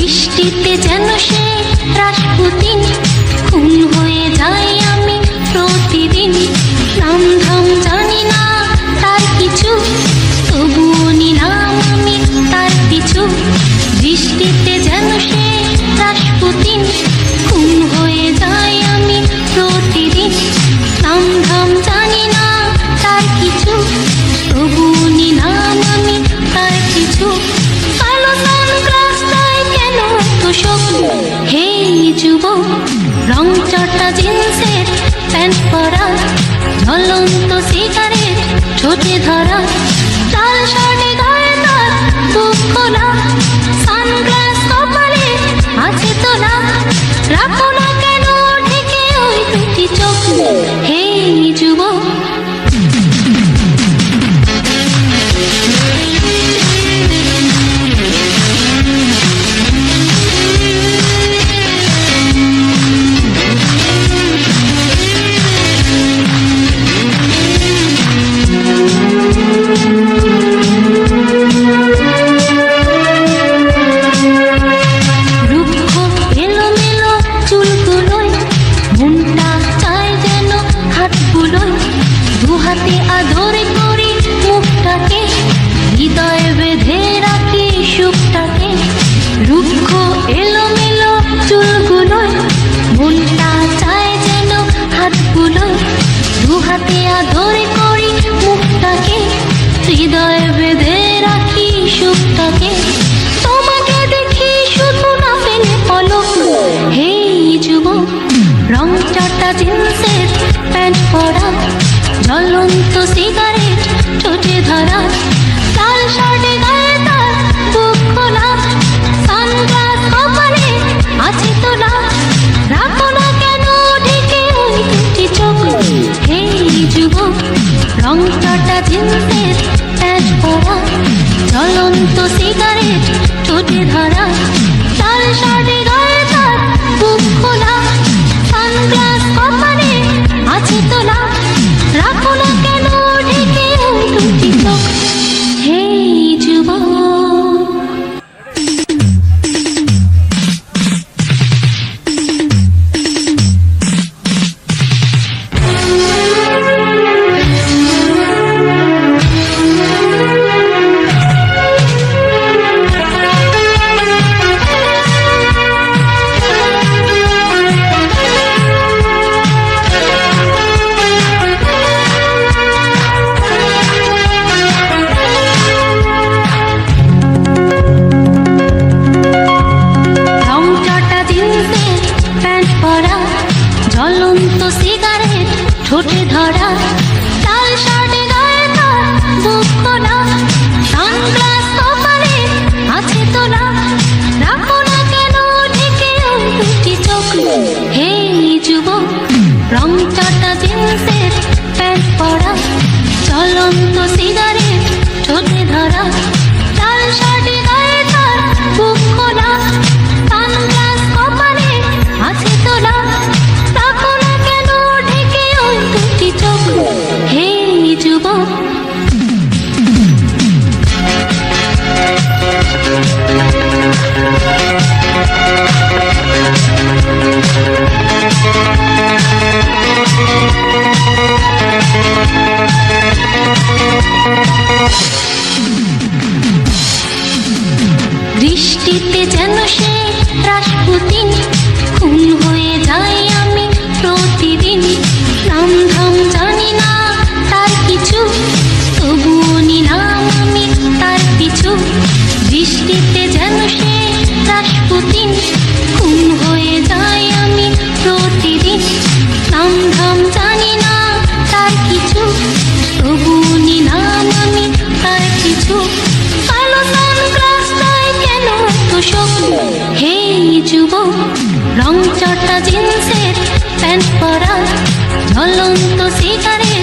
বৃষ্টিতে যেন সে রাসপুতিন, খুন হয়ে যাই আমি প্রতিদিন। নাম ধাম জানি না তার কিছু, তবুও নিলাম আমি তার পিছু। বৃষ্টিতে যেন সে রাসপুতিন, খুন হয়ে যাই আমি প্রতিদিন। নাম ধাম জানি না তার কিছু, তবুও নিলাম আমি তার পিছু। কালো সানগ্লাসটায় কেন এত শোক? হে যুবক, রং চটা জিন্সের প্যান্ট পরা, ঝলন্ত সিগারেট ঠোঁটে ধরা, লাল শাড়ি গায়ে তার বুক খোলা, সানগ্লাস কপালে আছে তোলা। রাখো না কেন ঢেকে ওই দুটি চোখ? হে যুবক, হাতে আদর করি মুখটাকে, হৃদয়ে বেঁধে রাখি সুখটাকে। রুক্ষ এলোমেলো চুলগুলোয়, মনটা চায় যেন হাতগুলোয়। দু হাতে আদর করি মুখটাকে, হৃদয়ে বেঁধে রাখি সুখটাকে। তোমাকে দেখি শুধু না ফেলে পলক। হে যুবক, রং চটা জিন্সের প্যান্ট পরা, ঝলন্ত সিগারেট ঠোঁটে ধরা, লাল শাড়ি গায়ে তার বুক খোলা, সানগ্লাস কপালে আছে তোলা। রাখো না কেন ঢেকে ওই দুটি চোখ? হে যুবক, রং চটা জিন্সের প্যান্ট পরা, ঝলন্ত সিগারেট ঠোঁটে ধরা, লাল শাড়ি গায়ে তার বুক খোলা, সানগ্লাস কপালে আছে তোলা। রাখো না কেন ঢেকে ওই দুটি চোখ? হে যুবক, ঝলন্ত সিগারেট ঠোঁটে ধরা, লাল শাড়ি গায়ে তার বুক খোলা, সানগ্লাস কপালে আছে তোলা। রাখো না কেন ঢেকে ওই দুটি চোখ? হে যুবক, রং চটা জিন্সের প্যান্ট পরা, ঝলন্ত সিগারেট ঠোঁটে ধরা, লাল শাড়ি গায়ে তার বুক খোলা, সানগ্লাস কপালে আছে তোলা। হে যুবক, বৃষ্টিতে যেন সে রাসপুতিন, খুন হয়ে যাই আমি প্রতিদিন। নাম ধাম জানি না তার কিছু, তবুও নিলাম আমি তার পিছু। বৃষ্টিতে যেন সে রাসপুতিন, খুন হয়ে যাই আমি প্রতিদিন। নাম ধাম জানি না তার কিছু, তবুও নিলাম আমি তার পিছু। কালো সানগ্লাসটায় কেন এত শোক? হে যুবক, রং চটা জিন্সের প্যান্ট পরা, ঝলন্ত সিগারেট